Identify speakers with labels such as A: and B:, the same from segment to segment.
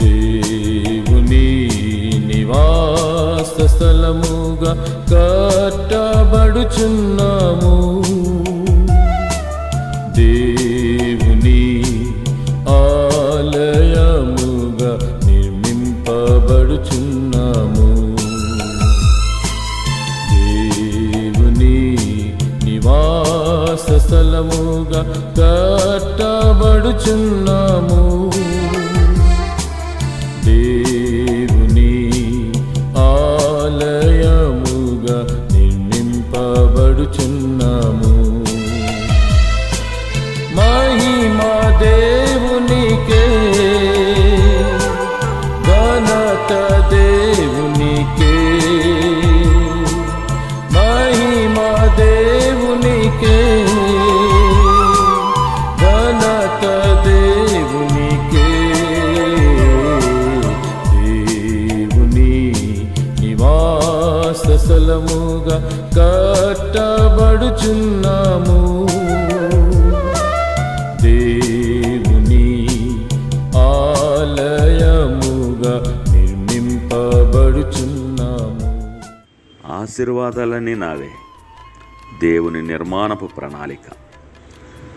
A: దేవుని నివాస స్థలముగా కట్టబడుచున్నాము. దేవుని ఆలయముగా నిర్మింపబడుచున్నాము. దేవుని నివాస స్థలముగా కట్టబడుచున్నాము. దేవుని ఆలయముగా నిర్మింపబడుచున్నాము. మహిమా దేవునికే, ఘనత దేవునికే, మహిమా దేవునికే, ఘనత దేవునికే. దేవుని నివాస స్థలముగా కట్టబడుచున్నాము. దేవుని ఆలయముగా నిర్మింపబడుచున్నాము.
B: ఆశీర్వాదాలన్నీ నావే. దేవుని నిర్మాణపు ప్రణాళిక.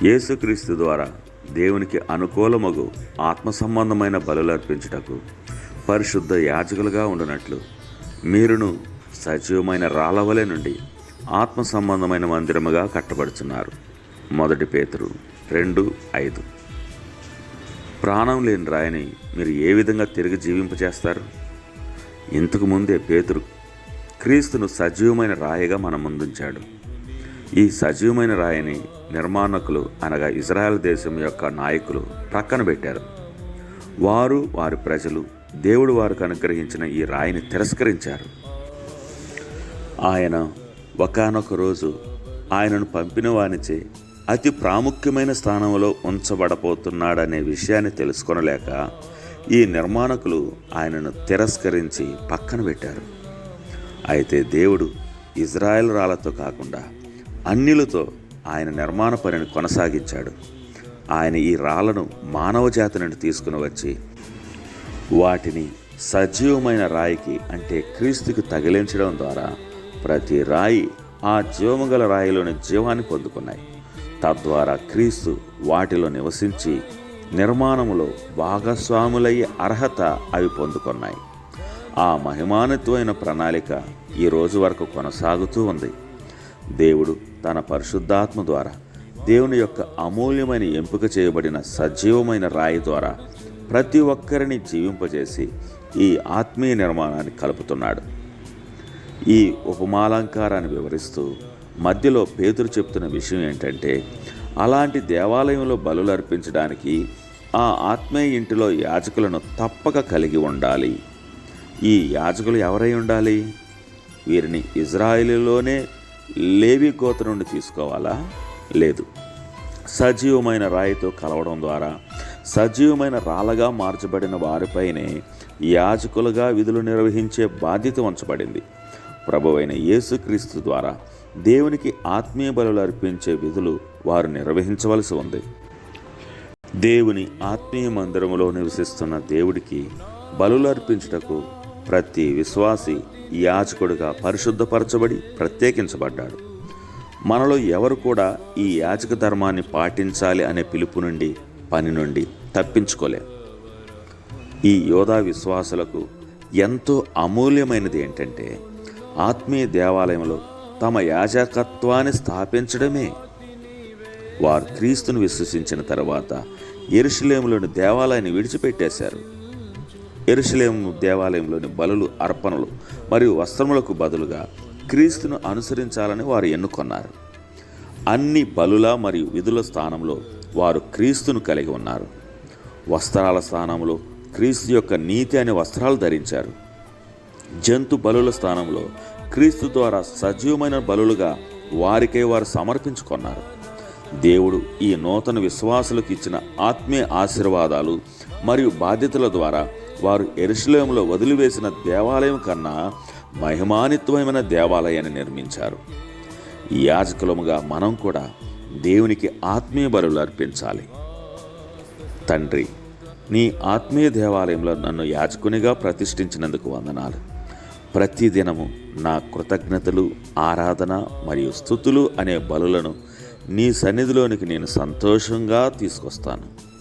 B: యేసుక్రీస్తు ద్వారా దేవునికి అనుకూలమగు ఆత్మ సంబంధమైన బలులు అర్పించుటకు పరిశుద్ధ యాజకులుగా ఉండునట్లు మీరును సజీవమైన రాళ్ళవలె నుండి ఆత్మ సంబంధమైన మందిరముగా కట్టబడుచున్నారు. 1 పేతురు 2:5. ప్రాణం లేని రాయిని మీరు ఏ విధంగా తిరిగి జీవింపచేస్తారు? ఇంతకు ముందే పేతురు క్రీస్తును సజీవమైన రాయిగా మన ముందుంచాడు. ఈ సజీవమైన రాయిని నిర్మాణకులు అనగా ఇజ్రాయెల్ దేశం యొక్క నాయకులు ప్రక్కన పెట్టారు. వారు, వారి ప్రజలు దేవుడు వారికి అనుగ్రహించిన ఈ రాయిని తిరస్కరించారు. ఆయన ఒకానొక రోజు ఆయనను పంపిన వానిచే అతి ప్రాముఖ్యమైన స్థానంలో ఉంచబడబోతున్నాడనే విషయాన్ని తెలుసుకొనలేక ఈ నిర్మాణకులు ఆయనను తిరస్కరించి పక్కన పెట్టారు. అయితే దేవుడు ఇజ్రాయెల్ రాళ్లతో కాకుండా అన్యులతో ఆయన నిర్మాణ పనిని కొనసాగించాడు. ఆయన ఈ రాళ్లను మానవ జాతి నుండి తీసుకుని వచ్చి వాటిని సజీవమైన రాయికి అంటే క్రీస్తుకి తగిలించడం ద్వారా ప్రతి రాయి ఆ జీవము గల రాయిలోని జీవాన్ని పొందుకున్నాయి. తద్వారా క్రీస్తు వాటిలో నివసించి నిర్మాణములో భాగస్వాములయ్యే అర్హత అవి పొందుకున్నాయి. ఆ మహిమాన్వితమైన ప్రణాళిక ఈ రోజు వరకు కొనసాగుతూ ఉంది. దేవుడు తన పరిశుద్ధాత్మ ద్వారా దేవుని యొక్క అమూల్యమైన ఎంపిక చేయబడిన సజీవమైన రాయి ద్వారా ప్రతి ఒక్కరిని జీవింపజేసి ఈ ఆత్మీయ నిర్మాణాన్ని కలుపుతున్నాడు. ఈ ఉపమాలంకారాన్ని వివరిస్తూ మధ్యలో పేతురు చెప్తున్న విషయం ఏంటంటే, అలాంటి దేవాలయంలో బలులు అర్పించడానికి ఆ ఆత్మీయ ఇంటిలో యాజకులను తప్పక కలిగి ఉండాలి. ఈ యాజకులు ఎవరై ఉండాలి? వీరిని ఇజ్రాయేలులోనే లేవి గోత్రం నుండి తీసుకోవాలా? లేదు. సజీవమైన రాయితో కలవడం ద్వారా సజీవమైన రాళ్ళగా మార్చబడిన వారిపైనే యాజకులుగా విధులు నిర్వహించే బాధ్యత ఉంచబడింది. ప్రభువైన యేసుక్రీస్తు ద్వారా దేవునికి ఆత్మీయ బలులు అర్పించే విధులు వారు నిర్వహించవలసి ఉంది. దేవుని ఆత్మీయ మందిరములో నివసిస్తున్న దేవుడికి బలులు అర్పించుటకు ప్రతి విశ్వాసి యాజకుడిగా పరిశుద్ధపరచబడి ప్రత్యేకించబడ్డాడు. మనలో ఎవరు కూడా ఈ యాజక ధర్మాన్ని పాటించాలి అనే పిలుపు నుండి, పని నుండి తప్పించుకోలేం. ఈ యోధా విశ్వాసులకు ఎంతో అమూల్యమైనది ఏంటంటే, ఆత్మీయ దేవాలయంలో తమ యాజకత్వాన్ని స్థాపించడమే. వారు క్రీస్తును విశ్వసించిన తర్వాత యెరూషలేములోని దేవాలయాన్ని విడిచిపెట్టేశారు. యెరూషలేము దేవాలయంలోని బలులు, అర్పణలు మరియు వస్త్రములకు బదులుగా క్రీస్తును అనుసరించాలని వారు ఎన్నుకొన్నారు. అన్ని బలుల మరియు విధుల స్థానంలో వారు క్రీస్తును కలిగి ఉన్నారు. వస్త్రాల స్థానంలో క్రీస్తు యొక్క నీతి అనే వస్త్రాలు ధరించారు. జంతు బలుల స్థానంలో క్రీస్తు ద్వారా సజీవమైన బలులుగా వారికై వారు సమర్పించుకున్నారు. దేవుడు ఈ నూతన విశ్వాసులకు ఇచ్చిన ఆత్మీయ ఆశీర్వాదాలు మరియు బాధ్యతల ద్వారా వారు యెరూషలేములో వదిలివేసిన దేవాలయం కన్నా మహిమాన్వితమైన దేవాలయాన్ని నిర్మించారు. యాజకులముగా మనం కూడా దేవునికి ఆత్మీయ బలులు అర్పించాలి. తండ్రి, నీ ఆత్మీయ దేవాలయంలో నన్ను యాజకునిగా ప్రతిష్ఠించినందుకు వందనాలు. ప్రతిదినము నా కృతజ్ఞతలు, ఆరాధన మరియు స్తుతులు అనే బలులను నీ సన్నిధిలోనికి నేను సంతోషంగా తీసుకొస్తాను.